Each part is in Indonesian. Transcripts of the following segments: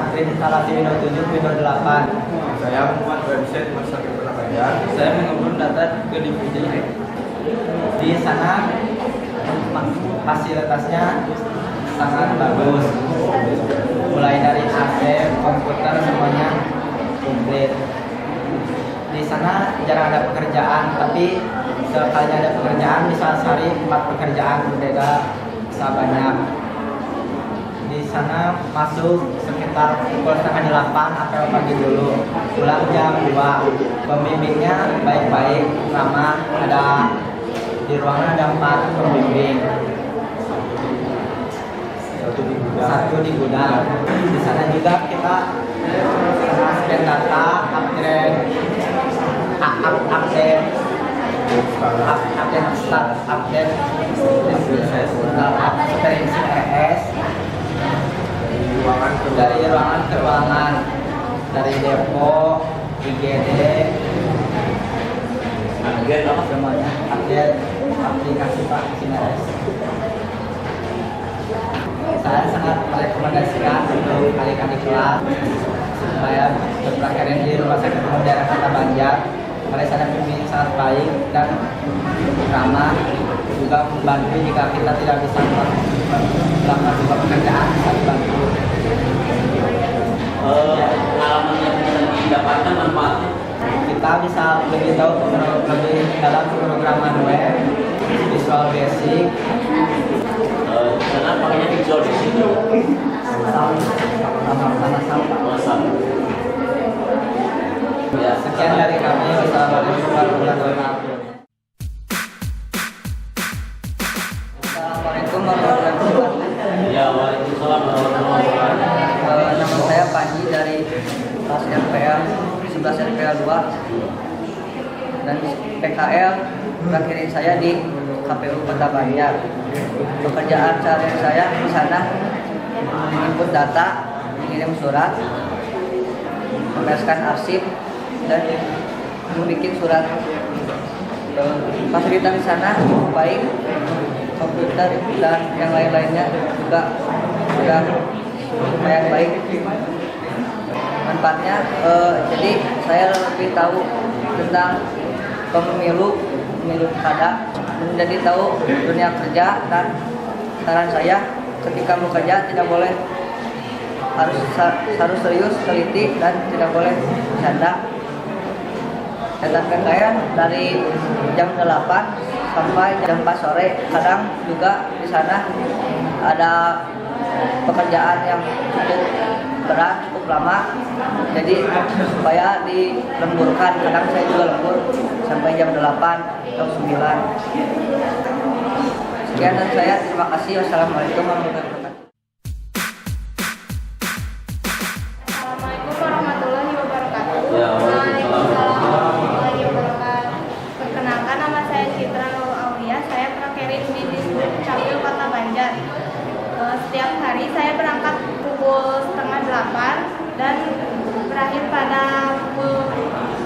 Akrin instalasi Windows 7, Windows 8. Saya membuat website Rumah Sakit Kota Banjar. Saya mengumpulkan data ke DVD. Di sana fasilitasnya sangat bagus. Mulai dari AC, komputer semuanya komplit. Di sana jarang ada pekerjaan, tapi sekali ada pekerjaan bisa cari 4 pekerjaan berbeda, bisa banyak. Di sana masuk sekitar pukul setengah 8 atau pagi dulu, pulang jam 2. Pembimbingnya baik-baik, ramah, ada di ruangan ada 4 pembimbing, satu di gudang. Di sana juga kita scan data, update ekstensi RS dari ruangan ke ruangan, dari depo, IGD, semuanya update aplikasi Pak RS. Saya sangat merekomendasikan untuk adik-adik kelas supaya berpraktek di Rumah Sakit Umum Daerah Kota Banjar. Mereka ada pembimbing sangat baik dan ramah, juga membantu jika kita tidak bisa melakukan sebuah pekerjaan, bisa dibantu. Pengalaman yang bisa didapatkan manfaatnya, Kita bisa lebih tahu lebih dalam pemrograman web, Visual Basic, karena pakainya Visual Basic sama. Ya, sekian dari kami. Wassalamualaikum warahmatullahi wabarakatuh. Assalamualaikum warahmatullahi wabarakatuh. ya. Waalaikumsalam warahmatullahi wabarakatuh. Nama saya Panji dari kelas RPL 11 RPL 2 dan PKL terakhir saya di KPU Kota Banjar. Pekerjaan sehari saya di sana menginput data, mengirim surat, membereskan arsip, dan membuat surat. Fasilitas di sana cukup baik, komputer dan yang lain-lainnya juga sudah lumayan baik. Manfaatnya, jadi saya lebih tahu tentang pemilu kada, menjadi tahu dunia kerja, dan saran saya ketika bekerja tidak boleh harus serius, teliti, dan tidak boleh bercanda. Kegiatan saya dari jam 8 sampai jam 4 sore. Kadang juga di sana ada pekerjaan yang cukup berat, cukup lama. Jadi supaya dilemburkan, kadang saya juga lembur sampai jam 8 atau 9. Sekian dari saya, terima kasih. Wassalamualaikum warahmatullahi wabarakatuh. Assalamualaikum warahmatullahi wabarakatuh. Ya, waalaikumsalam. Warahmatullahi wabarakatuh. Perkenalkan, nama saya Citra Nur Aulia. Saya prakerin di Dishub Capil Kota Banjar. Setiap hari saya berangkat pukul setengah 8 dan berakhir pada pukul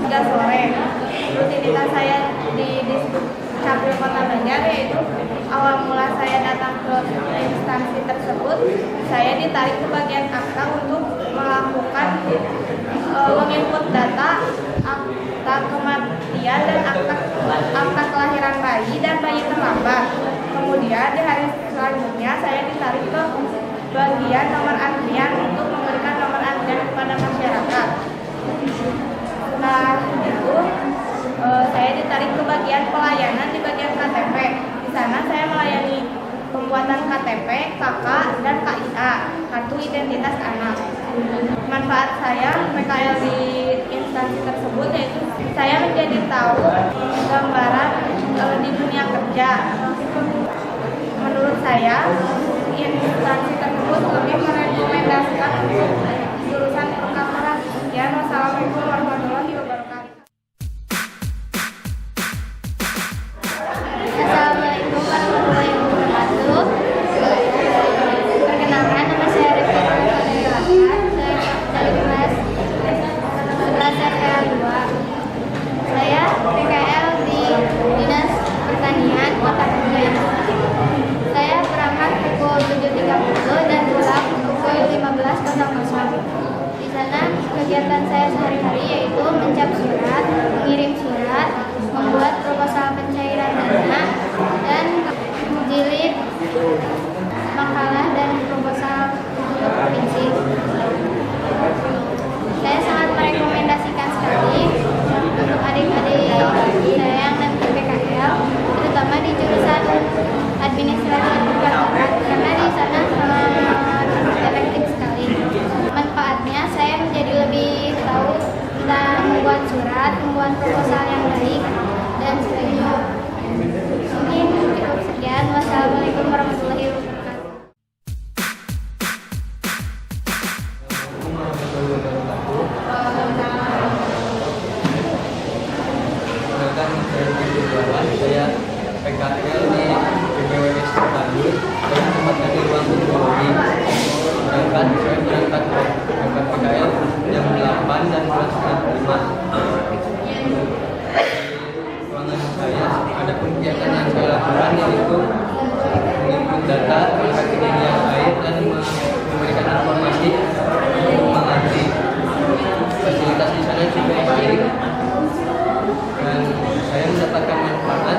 3 sore. Rutinitas saya di Dishub Capil Kota Banjar yaitu awal mula saya datang ke instansi tersebut, saya ditarik ke bagian akta untuk melakukan menginput data, akta kematian dan akta kelahiran bayi dan bayi terlambat. Kemudian di hari selanjutnya saya ditarik ke bagian nomor antrian untuk memberikan nomor antrian kepada masyarakat. Setelah itu saya ditarik ke bagian pelayanan di bagian KTP. Di sana saya melayani pembuatan KTP, KK, dan KIA, kartu identitas anak. Manfaat saya PKL di instansi tersebut yaitu saya menjadi tahu gambaran di dunia kerja. Menurut saya, instansi tersebut lebih merekomendasikan untuk jurusan perkantoran. Sekian, wassalamualaikum warahmatullahi wabarakatuh. Assalamualaikum warahmatullahi wabarakatuh. Perkenalkan, nama saya Rifka dari kelas 11 RPL 2. Saya PKL di Dinas Pertanian Kota Banjar. Saya berangkat pukul 7.30 dan pulang pukul 15.00. kegiatan saya sehari-hari yaitu mencap surat, mengirim surat, membuat proposal pencairan dana, dan jilid makalah dan proposal untuk provinsi. Saya sangat merekomendasikan sekali untuk adik-adik saya yang nanti PKL, terutama di jurusan administrasi perkantoran, karena di sana sangat efektif sekali. Manfaatnya saya menjadi lebih tahu tentang membuat surat, membuat proposal yang baik, dan sebagainya. Mungkin cukup sekian. Wassalamualaikum warahmatullahi wabarakatuh. Saya PKL di BPWS Bandung, saya tempatnya di ruang teknologi. Saya berangkat PKL jam 8 dan pulang setengah 5. Ruangan saya ada kegiatan yang saya lakukan, yaitu menginput data, mengangkat ketinggian air, dan memberikan informasi untuk mengerti. Fasilitas di sana cukup baik dan saya mendapatkan manfaat.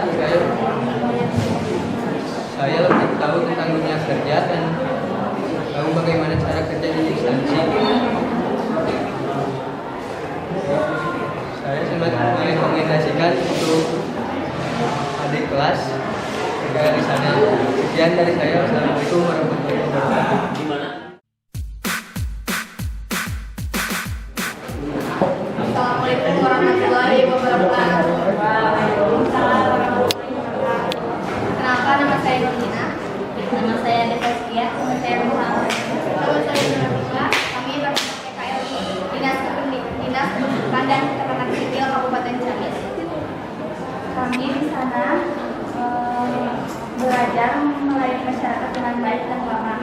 Saya lebih tahu tentang dunia kerja dan tahu bagaimana cara kerja di instansi. Saya sangat merekomendasikan untuk adik kelas PKL di sana. Sekian dari saya. Wassalamualaikum warahmatullahi wabarakatuh. Gimana? Assalamualaikum warahmatullahi wabarakatuh. Waalaikumsalam warahmatullahi wabarakatuh. Kenalkan, nama saya Nurina. Nama saya Devaskia. Nama saya Muhammad. Nama saya Nurina. Kami berangkat PKL di Dinas Pendidikan dan Keterangan Sipil Kabupaten Ciamis. Kami di sana belajar melayani masyarakat dengan baik dan ramah,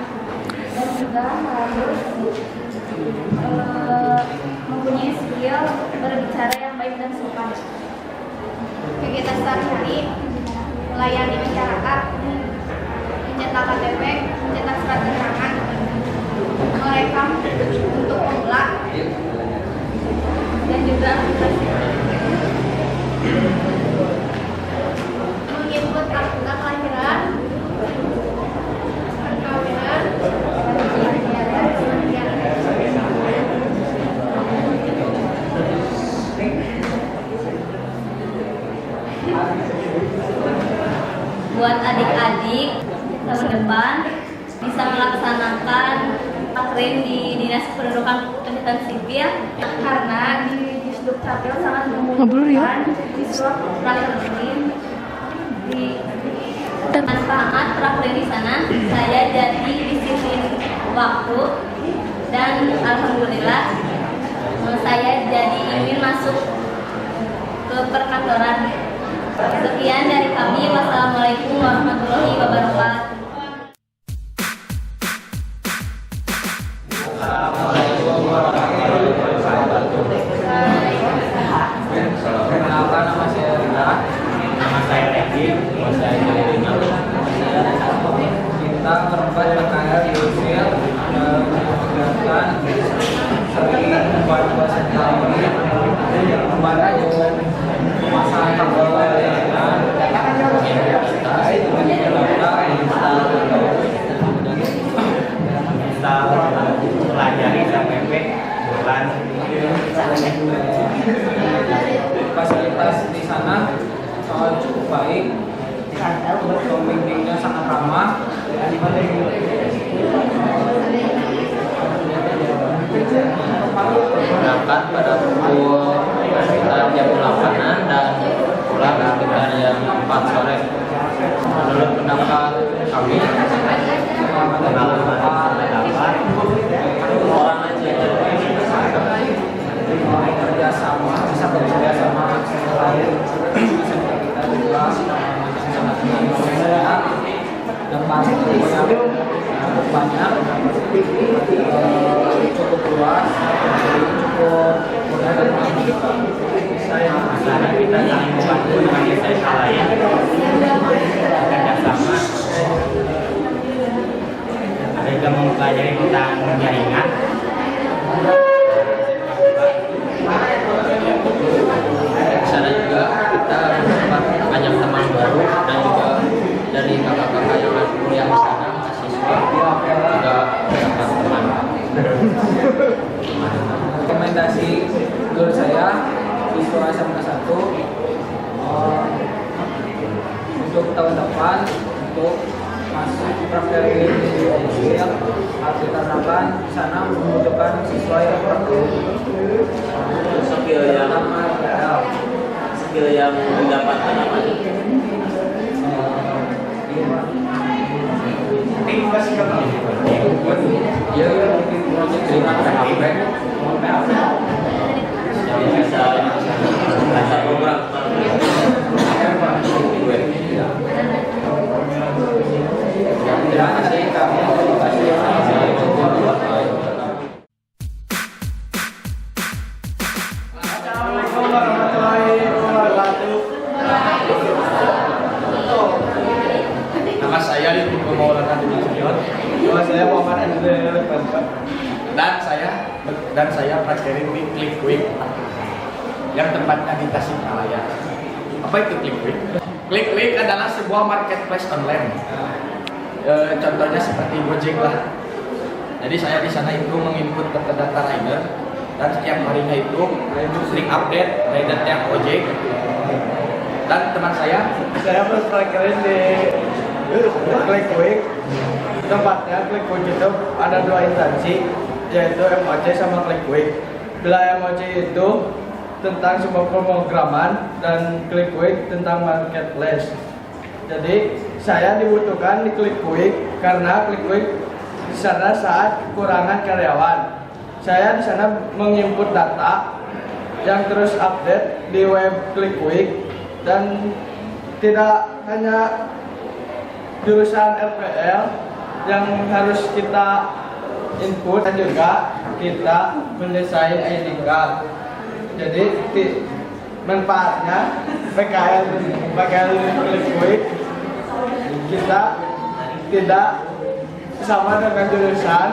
dan juga harus mempunyai skill berbicara yang baik dan sopan. Kegiatan sehari-hari melayani masyarakat, mencetak KTP, mencetak surat keterangan, merekam untuk pemula, dan juga menginput akta kelahiran, perkawinan, dan kematian. Buat adik-adik tahun depan bisa melaksanakan prakren di Dinas Pendidikan Catatan Sipil, Karena di Disduk Capil sangat membutuhkan siswa prakterin di manfaat prakren di sana. Saya jadi disiplin waktu dan alhamdulillah saya jadi ingin masuk ke perkantoran. Sekian dari kami. Wassalamualaikum warahmatullahi wabarakatuh. Perkenalkan, nama saya Rina. Nama saya Regi. Nama saya Jelina. Kita berempat PKL di Usil kegiatan sering membuat presentasi membantu pemasangan kabel jaringan Kita pelajari KPP bulan. fasilitas di sana cukup baik, pembimbingnya sangat ramah. Berangkat pada pukul sekitar jam 8-an dan pulang sekitar jam 4 sore. Menurut pendapat kami, pengalaman dapat orang aja kerjasama, bisa bekerja sama lain, bisa kita juga sangat banyak dan pasti cukup banyak, cukup luas, jadi cukup mudah dan Saya karena kita saling membantu dengan desa lain, kerjasama. Ada yang rekomendasi guru saya siswa SMK 1 untuk tahun depan untuk masuk praktek di dikarenakan di sana membutuhkan siswa yang praktek. skill yang didapatkan apa? Ya, cerita PHP Yang bisa bahasa program. terima kasih kami. Assalamualaikum warahmatullahi wabarakatuh. Nama saya Yusuf Maulana Junior. Nama saya Muhammad Andri. dan saya prakterin di Click Quick yang tempatnya di Tasikmalaya. Apa itu Click Quick? Click Quick adalah sebuah marketplace online. Contohnya seperti Gojek lah. Jadi saya di sana itu menginput data rider dan setiap harinya itu sering update ridernya Gojek. Dan teman saya berprakterin di Click Quick. Tempatnya Click Quick itu ada dua instansi, yaitu MOC sama Click Quick. Bila MOC itu tentang sebuah pemrograman dan Click Quick tentang marketplace. Jadi saya dibutuhkan di Click Quick karena Click Quick di sana saat kekurangan karyawan. Saya di sana menginput data yang terus update di web Click Quick dan tidak hanya jurusan RPL yang harus kita input, dan juga kita mendesain ID card. Jadi manfaatnya PKL Click Quick kita tidak sama dengan jurusan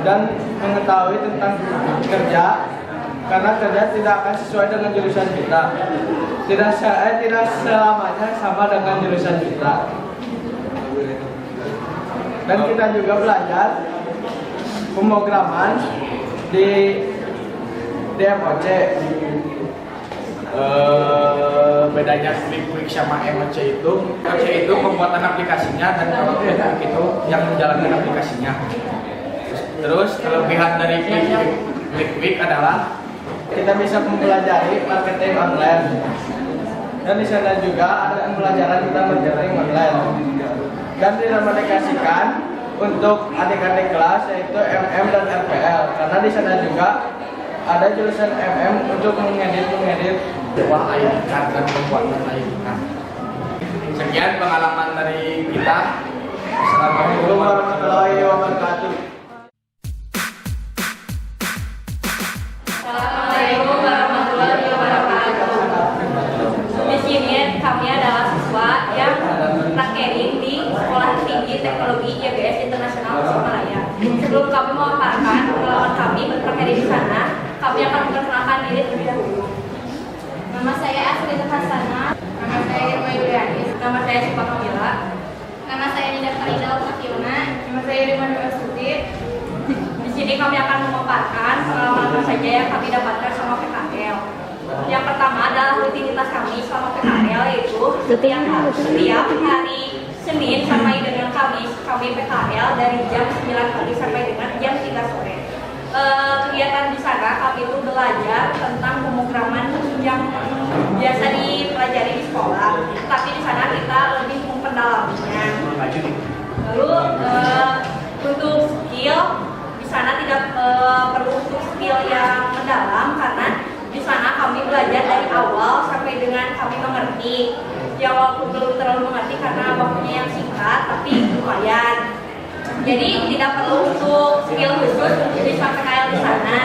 dan mengetahui tentang kerja, karena kerja tidak akan sesuai dengan jurusan kita. Tidak selamanya sama dengan jurusan kita. Dan kita juga belajar pemrograman di MOC. bedanya Click Quick sama MOC itu pembuatan aplikasinya dan kalau Click Quick itu yang menjalankan aplikasinya. Terus kelebihan dari Click Quick adalah kita bisa mempelajari marketing online. Dan di sana juga ada pembelajaran tentang marketing online. Dan direkomendasikan untuk adik-adik kelas yaitu MM dan RPL, karena di sana juga ada jurusan MM untuk mengedit sebuah ID card dan pembuatan ID card. Sekian pengalaman dari kita. Assalamualaikum warahmatullahi wabarakatuh. Assalamualaikum warahmatullahi wabarakatuh. Di sini kami adalah siswa yang prakterin di Sekolah Tinggi Teknologi IBS Internasional Tasikmalaya. Sebelum kami memaparkan pengalaman kami berprakterin di sana, kami akan memperkenalkan diri terlebih dahulu. Nama saya Asli Hasanah. Nama saya Irma Yulianis. Nama saya Sipa Kamila. Nama saya Nida Farida Fakiuna. Nama saya Rima Astuti. Di sini kami akan memaparkan pengalaman apa saja yang kami dapatkan selama PKL. Yang pertama adalah rutinitas kami selama PKL, yaitu setiap hari Senin sampai dengan Kamis kami PKL dari jam 9 pagi sampai dengan jam 3 sore. Kegiatan di sana kami itu belajar tentang pemrograman yang biasa dipelajari di sekolah, tapi di sana kita lebih memperdalaminya. Lalu untuk skill di sana tidak perlu untuk skill yang mendalam, karena di sana kami belajar dari awal sampai dengan kami mengerti. Ya walaupun belum terlalu mengerti karena waktunya yang singkat, tapi lumayan. Jadi tidak perlu untuk skill khusus untuk bisa PKL di sana.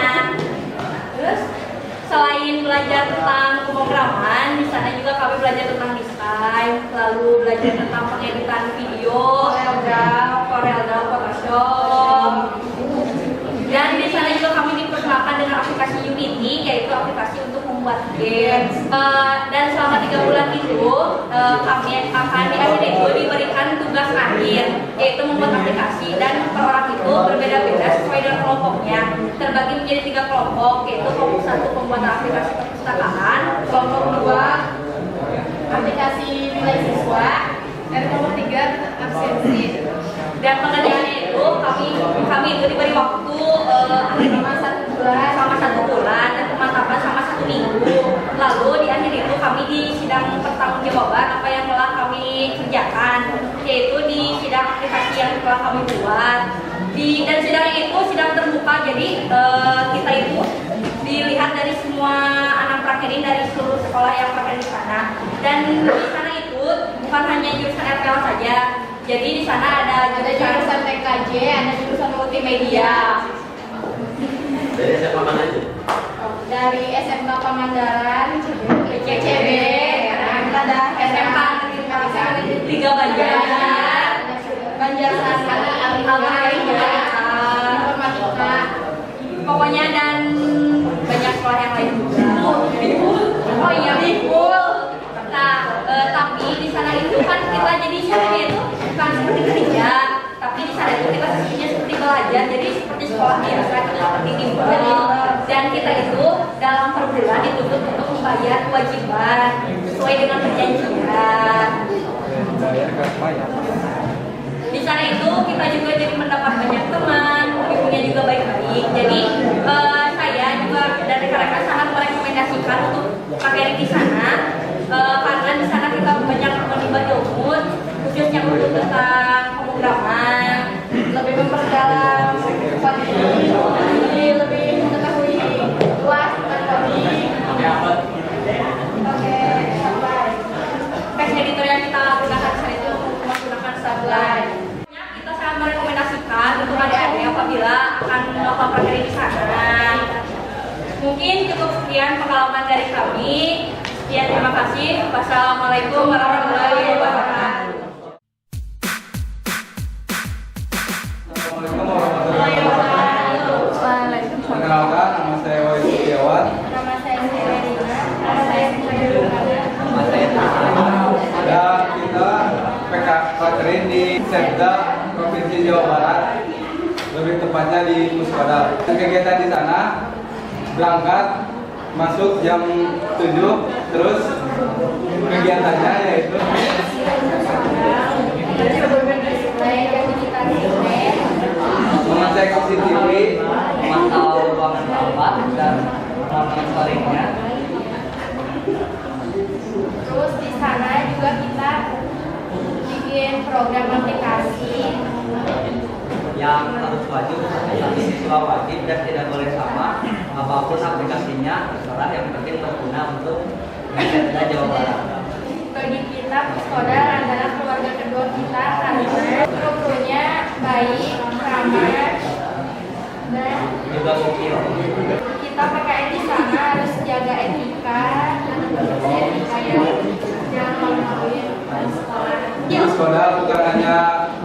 Terus selain belajar tentang pemrograman, di sana juga kami belajar tentang desain, lalu belajar tentang pengeditan video, CorelDRAW, Photoshop. Dan di sana juga kami diperkenalkan dengan aplikasi Unity, yaitu aplikasi untuk membuat games. Dan selama 3 bulan itu kami akan di akhir itu diberikan tugas akhir, yaitu membuat aplikasi, dan per orang itu berbeda-beda sesuai dengan kelompoknya. Terbagi menjadi 3 kelompok, yaitu kelompok 1 pembuatan aplikasi perpustakaan, kelompok 2 aplikasi nilai siswa, dan kelompok 3 absensi. Dan pengerjaannya itu kami itu diberi waktu selama 1 bulan dan pemantapan selama 1 minggu. Lalu di akhir itu kami di sidang pertanggungjawaban apa yang telah kami kerjakan, yaitu di sidang aplikasi yang telah kami buat. Dan sidang itu sidang terbuka, jadi kita itu dilihat dari semua anak prakerin dari seluruh sekolah yang prakerin di sana. Dan di sana itu bukan hanya jurusan RPL saja. Jadi di sana ada jurusan TKJ, ada jurusan multimedia. Dari siapa mana aja? Dari SMK Pangandaran, CCB, ada SMK Negeri 3 Banjar, Banjarsari, Informatika, pokoknya, dan banyak sekolah yang lain juga. Oh iya, Bikul. Nah, tapi di sana itu kan kita jadi seperti itu bukan seperti kerja, tapi di sana itu kita sebenarnya seperti belajar, jadi seperti sekolah biasa, kita seperti timbel, dan kita itu dalam per bulan dituntut untuk membayar kewajiban sesuai dengan perjanjian. Di sana itu kita juga jadi mendapat banyak teman, ibunya juga baik-baik. Jadi saya juga dan rekan-rekan sangat merekomendasikan untuk pakai di sana. Karena di sana kita banyak menimba ilmu, khususnya untuk tentang pemrograman, lebih memperdalam lebih mengetahui luas tentang coding. Oke, text editor yang kita gunakan saat itu menggunakan Sublime. Kita sangat merekomendasikan untuk adik-adik apabila akan melakukan praktek di sana. Mungkin cukup sekian pengalaman dari kami. Sekian, terima kasih. Wassalamualaikum warahmatullahi wabarakatuh. Assalamualaikum warahmatullahi wabarakatuh. Perkenalkan, nama saya Wahyu Setiawan. Nama saya Serena. Nama saya Dan kita PK Prakerin di Setda Provinsi Jawa Barat, lebih tepatnya di Puspada. Kegiatan di sana berangkat masuk jam 7, terus kegiatannya yaitu mengecek CCTV, memantau ruangan rapat dan monitoringnya. Terus di sana juga kita bikin program aplikasi. Yang harus wajib, satu siswa wajib dan tidak boleh sama apapun aplikasinya, terserah, yang penting berguna untuk Setda Jawa Barat. Bagi kita Puspada adalah keluarga kedua kita karena kru-krunya baik, ramah, dan Juga mungkin kita PKN di sana harus jaga etika ya, jangan malu-maluin sekolah. Puspada bukan hanya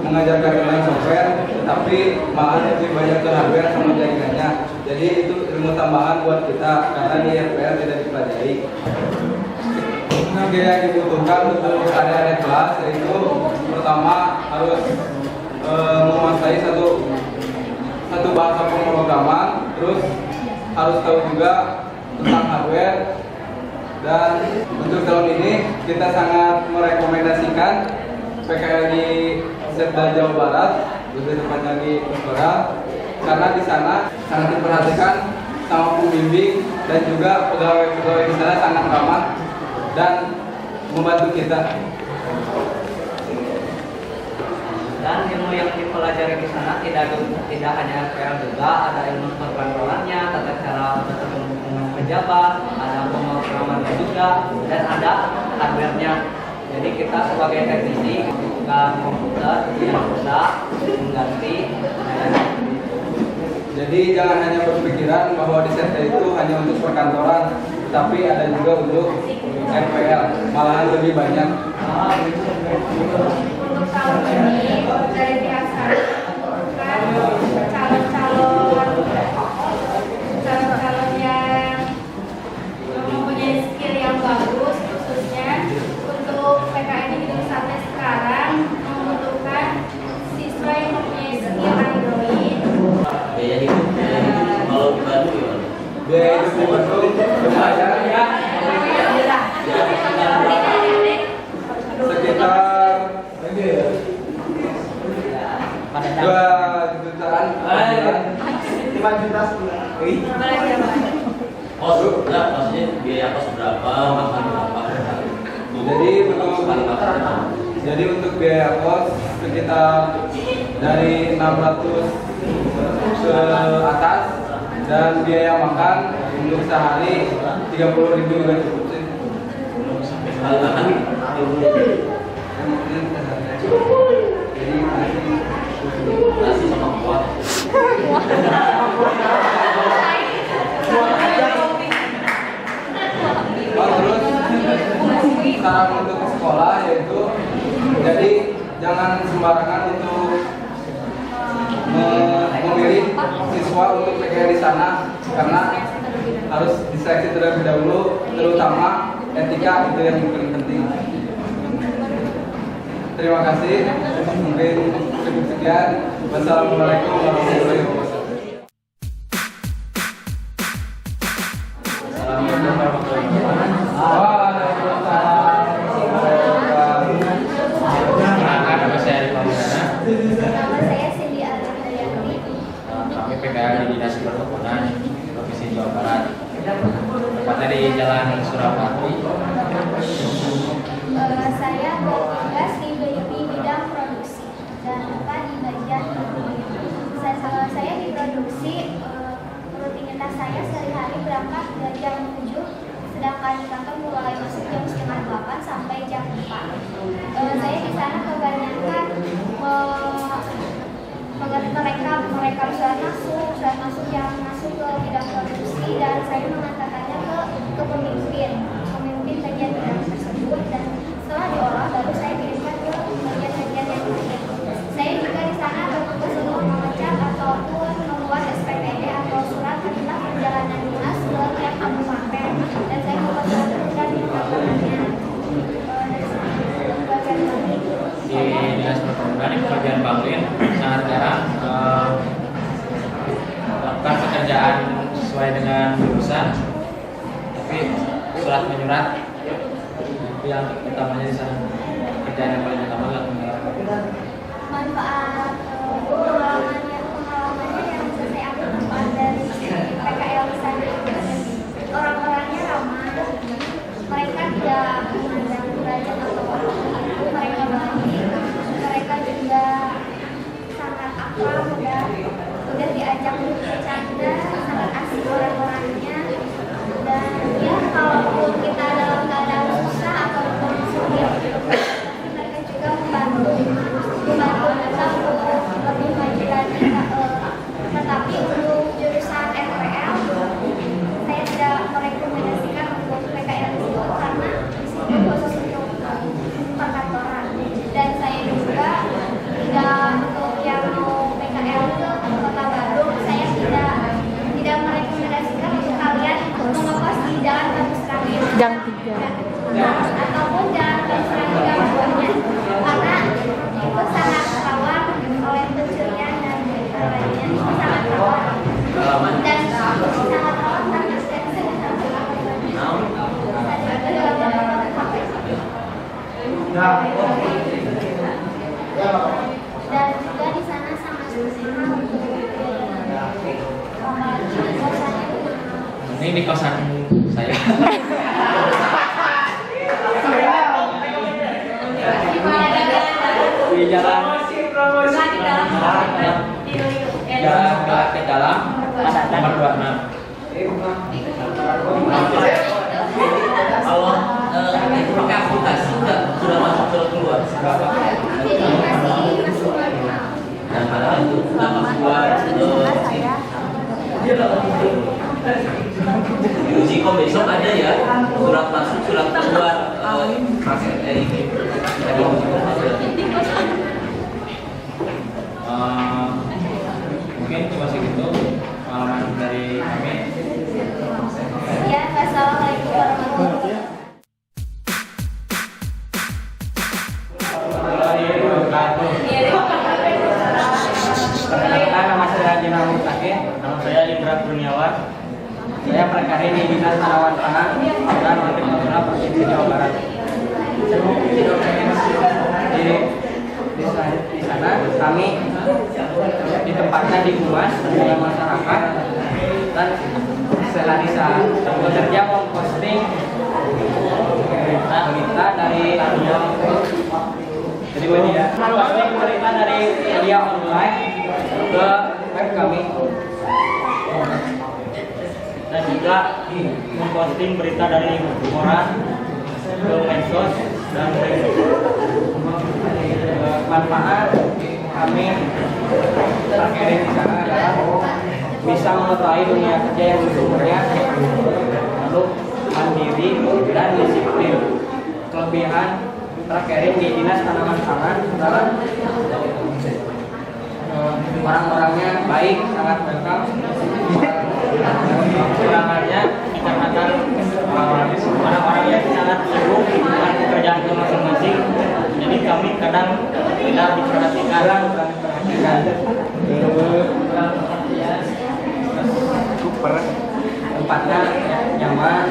mengajarkan tentang software, tapi malah lebih banyak ke hardware sama jaringannya. Jadi itu ilmu tambahan buat kita karena di FPL tidak dipelajari. Yang dibutuhkan untuk adik-adik kelas yaitu pertama harus menguasai satu bahasa pemrograman, terus harus tahu juga tentang hardware. Dan untuk tahun ini kita sangat merekomendasikan PKL di Setda Jawa Barat, lebih tepatnya di Puspada, karena di sana sangat diperhatikan sama pembimbing dan juga pegawai-pegawai di sana sangat ramah dan membantu kita. dan ilmu yang dipelajari di sana tidak hanya RPL, juga ada ilmu perkantorannya, tata cara bertemu dengan pejabat, ada pemrogramannya juga, dan ada hardware-nya. Jadi kita sebagai teknisi bukan komputer yang bisa mengganti. Jadi jangan hanya berpikiran bahwa di Setda itu hanya untuk perkantoran, tapi ada juga untuk RPL, malahan lebih banyak. Untuk tahun ini dari pihak sana kan calon-calon yang mempunyai Biaya hidup di Bandung lumayan ya. Sekitar 2 jutaan. 5 juta sebulan. Oh, sudah maksudnya biaya kos berapa, makan berapa? Jadi untuk biaya kos sekitar dari 600 ke atas, dan biaya makan untuk sehari 30.000 juga cukup sih. Sekali makan Jadi nasi sama kuah. terus saran untuk ke sekolah yaitu, jadi jangan sembarangan untuk memilih siswa untuk PKL di sana, karena harus diseleksi terlebih dahulu, terutama etika itu yang paling penting. Terima kasih. Mungkin cukup sekian. Wassalamualaikum warahmatullahi wabarakatuh. Nama saya Rifan Wiana. Nama saya Cindy Alianti. Kami PKL di Dinas Perhubungan Provinsi Jawa Barat. Tepatnya di Jalan Surapati. Saya bertugas di bidang produksi dan di bagian saya di produksi. Rutinitas saya sehari-hari berangkat dari jam 7, sedangkan di kantor mulai masuk jam setengah 8 sampai jam 4. Saya di sana kebanyakan merekam surat masuk yang masuk ke bidang produksi, dan saya mengantarkannya ke pemimpin bagian bidang tersebut, dan setelah diolah baru saya kirimkan ke bagian-bagian yang lain. Saya juga di sana bertugas untuk mengecek ataupun membuat SPPD atau surat perintah perjalanan dinas ke tiap kabupaten, dan saya membuat dan melakukannya. Di Dinas Perhubungan di bagian Bangkit sangat jarang melakukan pekerjaan sesuai dengan jurusan, tapi surat menyurat itu yang utamanya di sana, kerjaan yang paling utama lah. Manfaat pengalamannya yang bisa saya ambil manfaat dari PKL di sana, orang-orangnya ramah, mereka tidak memandang derajat atau itu, mereka baik, mereka juga sangat akrab, udah diajak bercanda, sangat asik orang-orangnya, dan ya kalaupun kita dalam keadaan susah ataupun sulit, mereka juga membantu kita untuk lebih maju lagi. Tetapi untuk jurusan FPL saya tidak merekomendasikan untuk PKL di situ, karena di situ khusus untuk perkantoran, dan saya juga tidak untuk yang mau PKL ke Kota Bandung, saya tidak merekomendasikan untuk kalian mengekos di Jalan Kamisrangin ataupun Jalan Kamisrangin yang bawahnya, karena itu sangat rawan oleh pencurian dan lainnya. Itu sangat rawan dan sangat rawan karena dan juga di sana sangat susah untuk Ini di kosan saya. Di jalan ke dalam nomor 26. Kalau itu pakai aplikasi nggak sudah masuk surat keluar? Nah, padahal itu sudah masuk buat Ujikom besok ada ya, surat masuk, surat keluar ini. Mungkin cuma segitu pengalaman dari kami. Ya, wassalamualaikum warahmatullahi wabarakatuh. Perkenalkan, nama saya Haji Mahmud Akeh. Nama saya Indra Kurniawan. Saya berkarir di Dinas Tanaman Pangan dan Hortikultura Provinsi Jawa Barat. Di sana kami ditempatkan di humas dengan masyarakat dan seharisa bekerja memposting berita dari media online ke web kami Dan juga memposting berita dari koran ke medsos dan Facebook. Manfaat kami berkarir di sana adalah bisa mengetahui dunia kerja yang sesungguhnya, lalu mandiri dan disiplin. Kelebihan berkarir di Dinas Tanaman Pangan adalah orang-orangnya baik, sangat welcome. Kekurangannya dikarenakan orang-orangnya sangat sibuk dengan pekerjaan masing-masing, jadi kami kadang tidak diperhatikan. Super. Tempatnya nyaman,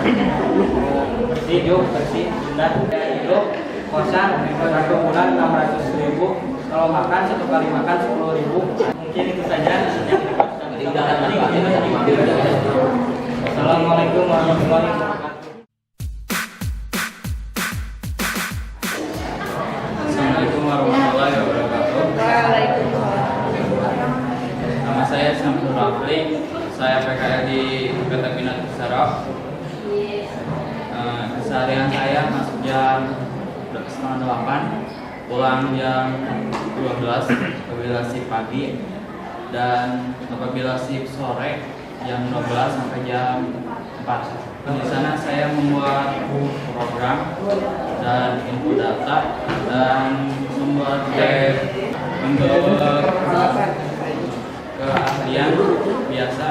bersih, dan hidup kosan 1 bulan 600.000. Kalau makan 1 kali makan 10.000. Mungkin itu saja yang Assalamualaikum warahmatullahi wabarakatuh. Assalamualaikum warahmatullahi wabarakatuh. Nama saya Samsul Rafli. Saya PKL di PT Minat Sarap. Keseharian saya masuk jam 7:30, pulang jam 12 apabila shift pagi, dan apabila shift sore jam 12 sampai jam 4. Di sana saya membuat program dan info data dan membuat web untuk keahlian biasa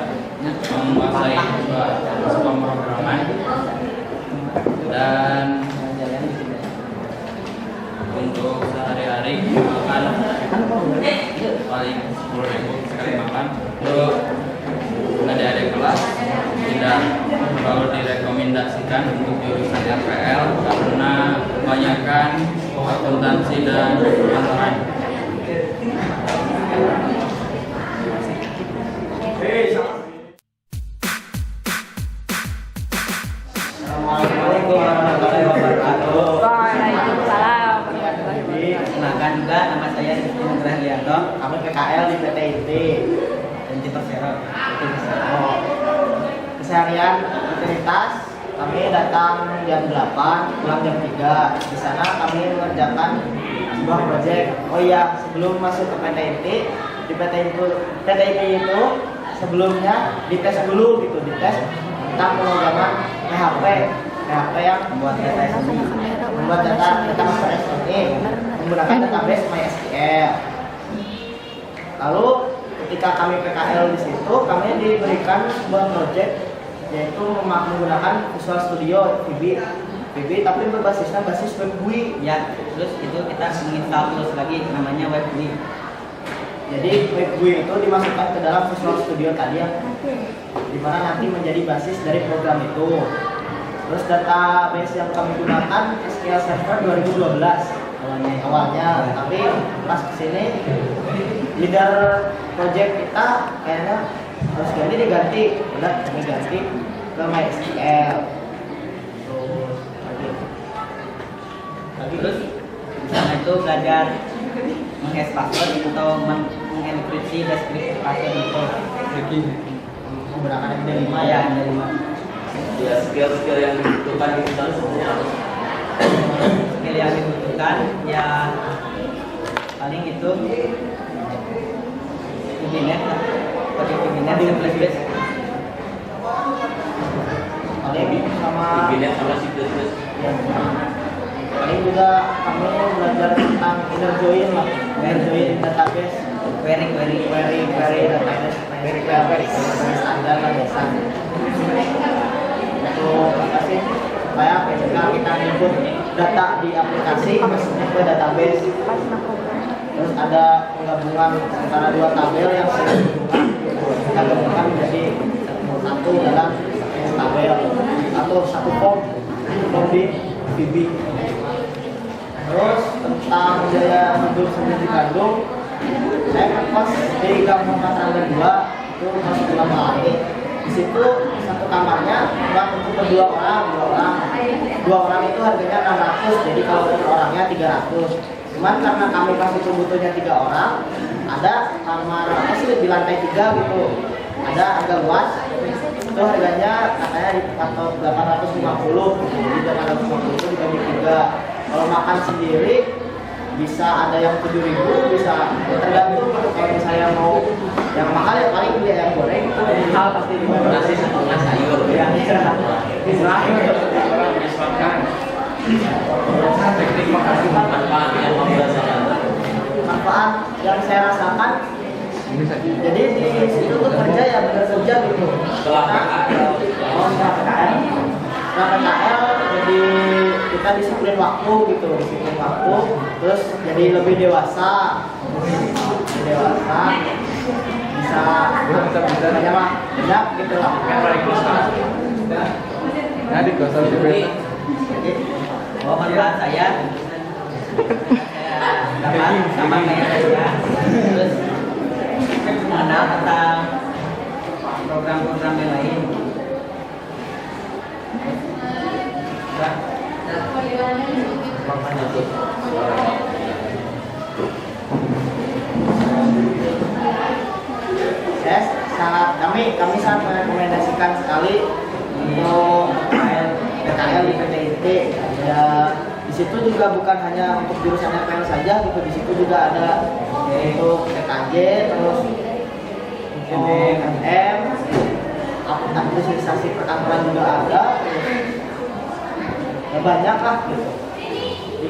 menguasai sebuah pemrograman, dan untuk sehari-hari makan paling 10.000 sekali makan. Untuk adik-adik kelas tidak terlalu direkomendasikan untuk jurusan RPL karena kebanyakan akuntansi dan kantoran. Assalamualaikum warahmatullahi wabarakatuh. Waalaikumsalam. Perkenalkan juga, nama saya Rizky Nugraha Lianto. Kami PKL di PT Inti dan di Persero. Keseharian rutinitas kami datang jam 8, pulang jam 3. Di sana kami mengerjakan sebuah proyek. Oh iya, sebelum masuk ke PT Inti, di PT Inti itu sebelumnya dites dulu gitu, dites tentang pemrograman PHP yang membuat data master SQL menggunakan database MySQL. Lalu ketika kami PKL di situ, kami diberikan sebuah project yaitu menggunakan Visual Studio VB tapi berbasisnya basis WebGUI ya. Terus itu kita menginstal terus lagi namanya WebGUI. Jadi WebGUI itu dimasukkan ke dalam Visual Studio tadi yang dimana nanti menjadi basis dari program itu. Terus database yang kami gunakan SQL Server 2012 awalnya, tapi pas kesini leader project kita kayaknya harus diganti, udah kami ganti ke MySQL. Terus di sana itu belajar menghash password atau mengenkripsi deskripsi password itu menggunakan MD5 ya, MD5. Ya, skill-skill yang dibutuhkan di sana sebenarnya apa? Skill yang dibutuhkan ya paling itu VBNet, pakai VBNet di Flashbase. Paling sama VBNet sama C++. ya, paling juga kami belajar tentang inner join lah, inner join database, query database standar lah biasa. Aplikasi supaya ketika kita input data di aplikasi masuknya ke database. Terus ada penggabungan antara dua tabel yang sering kita gabungkan menjadi satu dalam tabel. lebih. Terus tentang biaya hidup sendiri di Bandung, saya ngekos di Kampung Tangga 2 itu masih lama lagi. Di situ satu kamarnya buat untuk berdua orang itu harganya 600, jadi kalau per orangnya 300. Cuman karena kami pas itu butuhnya 3 orang, ada kamar apa sih di lantai 3 gitu, ada agak luas, itu harganya katanya di patok 850, jadi 850 itu dibagi 3. Kalau makan sendiri bisa ada yang 7.000, bisa tergantung gitu. Kalau misalnya mau yang mahal ya paling beli ayam goreng itu mahal pasti di mana Nasi setengah sayur. ya Orang misalkan teknik makan Manfaat yang mau dirasakan. manfaat yang saya rasakan. Jadi di situ tuh kerja ya benar kerja gitu. Setelah PKL. Setelah PKL jadi kita disiplin waktu gitu, terus jadi lebih dewasa, bisa banyak gitu lah. Nah, di kosan juga. Jadi manfaat saya dapat sama kayak saya, terus mengenal tentang program-program yang lain. Kami sangat merekomendasikan sekali untuk PKL di PTIT. Ya, di situ juga bukan hanya untuk jurusan PKL saja gitu, di situ juga ada untuk PKJ, terus untuk MM, administrasi perkantoran juga ada. Ya banyak lah gitu. Jadi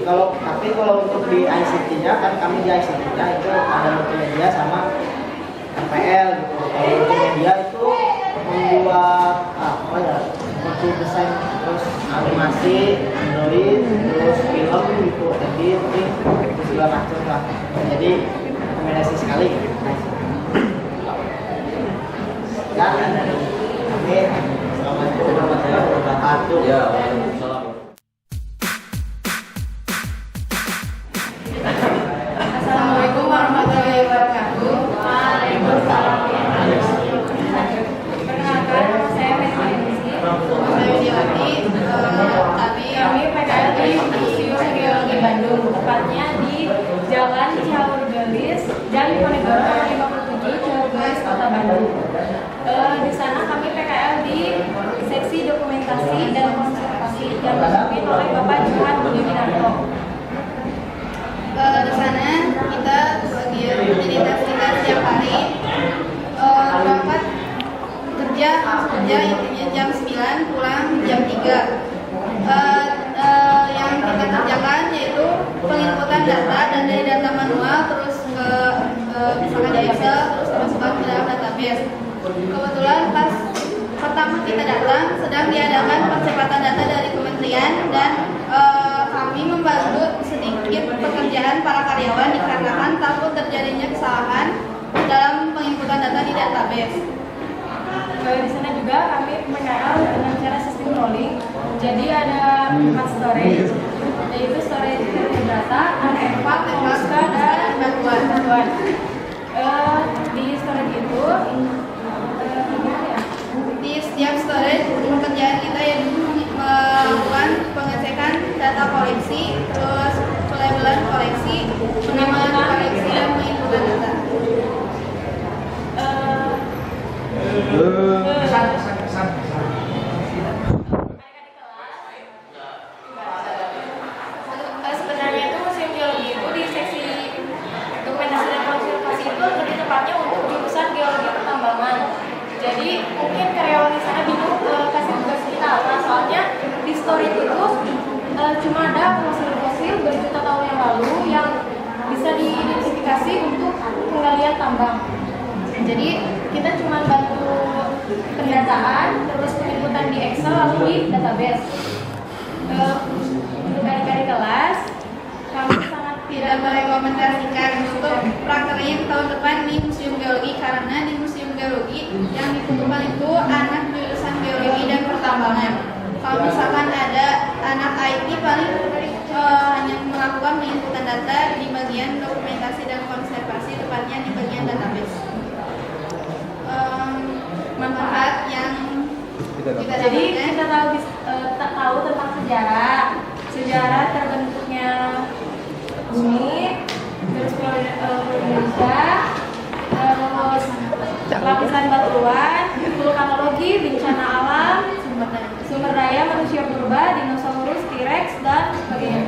kalau untuk di ICT-nya kan kami di ICT-nya itu ada multimedia sama MPL gitu. Kalau multimedia itu membuat apa ya, seperti desain, terus animasi, Android, terus film gitu, editing, itu segala macam lah. Jadi rekomendasi sekali. Dan kami assalamualaikum warahmatullahi wabarakatuh. Ya, waalaikumsalam. Assalamualaikum warahmatullahi wabarakatuh. Waalaikumsalam. Perkenalkan, saya Messi. Saya Diawati. Kami PKL di Museum Geologi Bandung, tepatnya di Jalan Cihaur Gelis, Jalan Diponegoro 57, Cihaur Gelis, Kota Bandung. Di sana kami PKL di seksi dokumentasi dan konservasi yang dipimpin oleh Bapak Johan Budi Winarto. Di sana kita bagian rutinitas kita setiap hari berangkat kerja intinya jam 9, pulang jam 3. Yang kita kerjakan yaitu penginputan data, dan dari data manual terus ke misalkan dari Excel, terus dimasukkan ke dalam database. Kebetulan pas pertama kita datang sedang diadakan percepatan data dari kementerian, dan kami membantu sedikit pekerjaan para karyawan dikarenakan takut terjadinya kesalahan dalam penginputan data di database. Di sana juga kami PKL dengan cara sistem rolling. Jadi ada 4 storage, yaitu storage data, artefak, naskah, dan bantuan. Di storage itu di setiap storage pekerjaan kita yang melakukan pengecekan data koleksi, terus pelabelan koleksi, penambahan koleksi, dan penginputan data. Sebenarnya itu Museum Geologi itu di seksi dokumentasi dan konservasi itu lebih tepatnya untuk jurusan geologi pertambangan. Jadi mungkin karyawan di sana bingung kasih tugas kita apa, soalnya di story itu cuma ada fosil-fosil berjuta tahun yang lalu yang bisa diidentifikasi untuk penggalian tambang. Jadi kita cuma bantu pendataan, terus penginputan di Excel lalu di database. Untuk adik-adik kelas, kami sangat tidak merekomendasikan untuk prakteknya tahun depan di Museum Geologi, karena di Museum Geologi yang dibutuhkan itu anak jurusan geologi dan pertambangan. Kalau misalkan ada anak IT paling kita tahu tentang sejarah terbentuknya bumi, terus Indonesia, terus lapisan batuan, vulkanologi, bencana alam, sumber daya manusia purba, dinosaurus, T-Rex, dan sebagainya.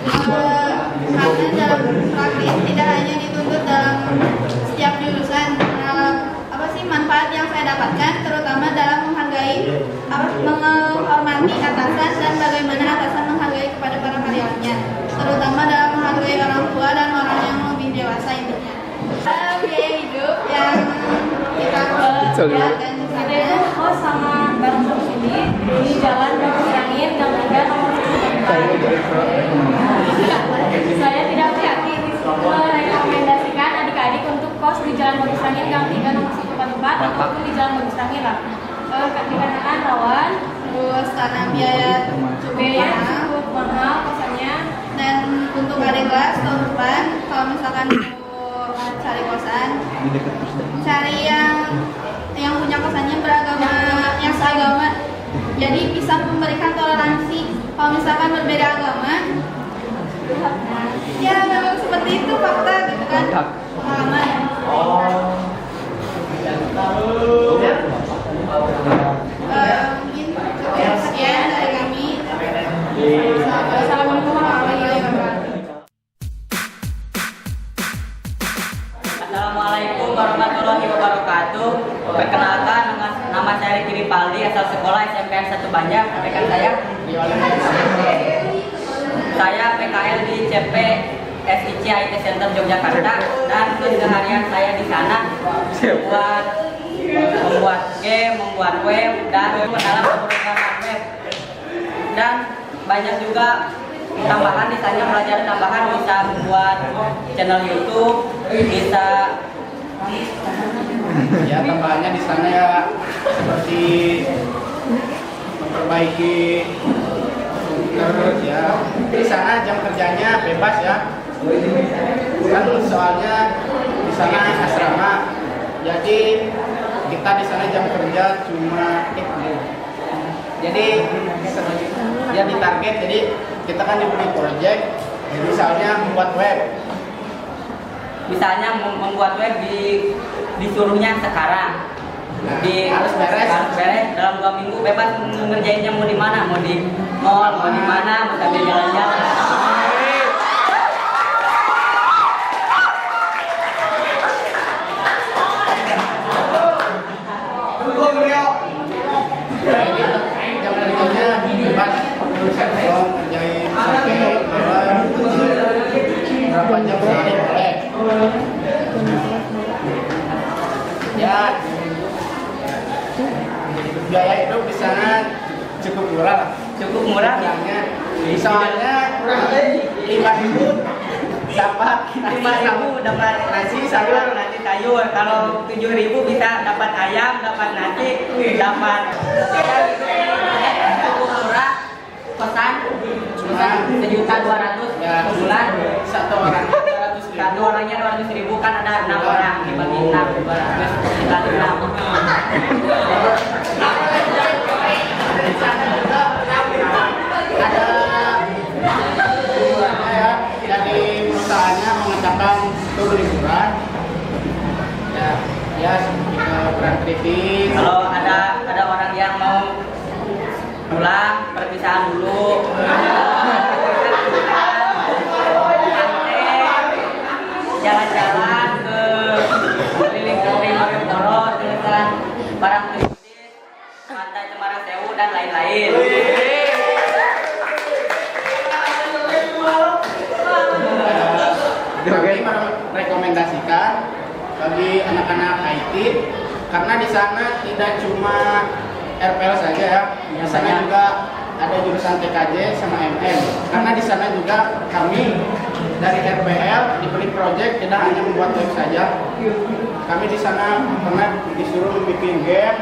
Karena dalam praktis tidak hanya dituntut dalam setiap jurusan, manfaat yang saya dapatkan terutama dalam menghormati atasan dan bagaimana atasan menghargai kepada para karyawannya, terutama dalam menghargai orang tua dan orang yang lebih dewasa intinya. Biaya hidup yang kita keluarkan Kita itu kos sama bareng sini di Jalan Bagus Angin Gang 3 nomor 1. Saya tidak merekomendasikan adik-adik untuk kos di Jalan Bagus Angin Gang 3 nomor 144 ataupun di Jalan Bagus Angin lah. Dikarenakan rawan, terus karena biaya cukup mahal kosannya. Dan untuk adik kelas tahun depan kalau misalkan mau cari kosan, cari yang punya kosannya beragama, yang seagama, jadi bisa memberikan toleransi. Kalau misalkan berbeda agama, ya memang seperti itu fakta gitu kan, pengalaman. Mungkin cukup sekian dari kami. Assalamualaikum warahmatullahi wabarakatuh. Assalamualaikum warahmatullahi wabarakatuh. Perkenalkan, nama saya Riki Ripaldi, asal sekolah SMPN 1 Banjar. Rekan saya PKL di CP SIC IT Center Yogyakarta, dan keseharian saya di sana membuat game, membuat web, dan dalam pemrograman web. Dan banyak juga tambahan di sana, pelajaran tambahan, bisa membuat channel YouTube, bisa Ya, tambahannya di sana ya seperti memperbaiki komputer ya. Di sana jam kerjanya bebas ya. Kan soalnya di sana asrama. Jadi kita di sana jam kerja cuma jadi ya ditarget, jadi kita kan diberi project misalnya membuat web. Misalnya membuat web disuruhnya sekarang, Harus beres dalam 2 minggu, bebas ngerjainnya mau di mana, mau di mall, mau di mana, mau sambil jalan-jalan. Jam kerjanya bebas, kerjain berapa jam sehari boleh. Ya, biaya hidup di sana cukup murah. Cukup murah, Soalnya 5.000 dapat 5.000 dapat nasi sayur. Kalau 7.000 bisa dapat ayam, dapat nasi, dapat cukup murah. Kosan cuma 1.200.000 Ya, bulan. satu orangnya 200.000, kan ada 6 orang, dibagi 6, 200 dikali 6. Ada ya, dari perusahaannya mengatakan itu liburan ya beraktivitas. Kalau ada orang yang mau pulang, perpisahan dulu, jalan-jalan ke keliling-keliling Malioboro dengan barang turis, Pantai Cemara Sewu, dan lain-lain. Kami merekomendasikan bagi anak-anak IT, karena di sana tidak cuma RPL saja ya, di sana juga ada jurusan TKJ sama MM. Karena di sana juga kami dari RPL diberi project, tidak hanya membuat web saja. Kami di sana pernah disuruh bikin game,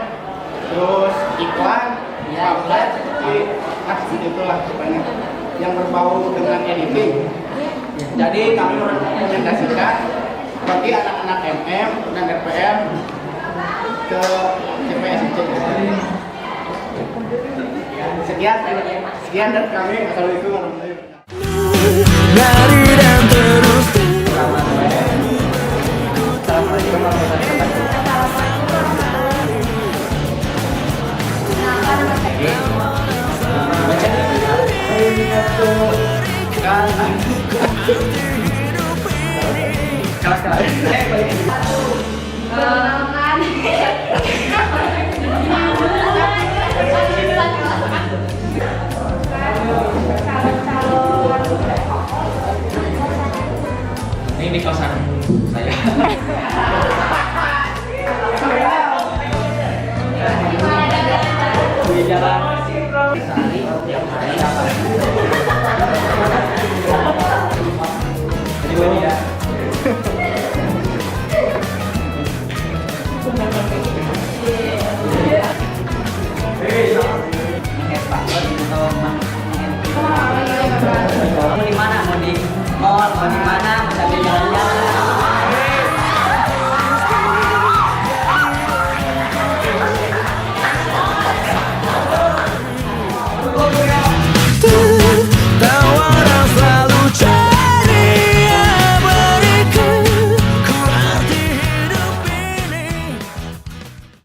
terus iklan, pamflet, seperti itulah pokoknya yang berbau dengan editing. Jadi kami merekomendasikan bagi anak-anak MM dan RPL ke CPSIC. Sekian dari kami. Assalamualaikum warahmatullahi wabarakatuh. Assalamualaikum warahmatullahi wabarakatuh. Perkenalkan. Ini di kosan saya. Di jalan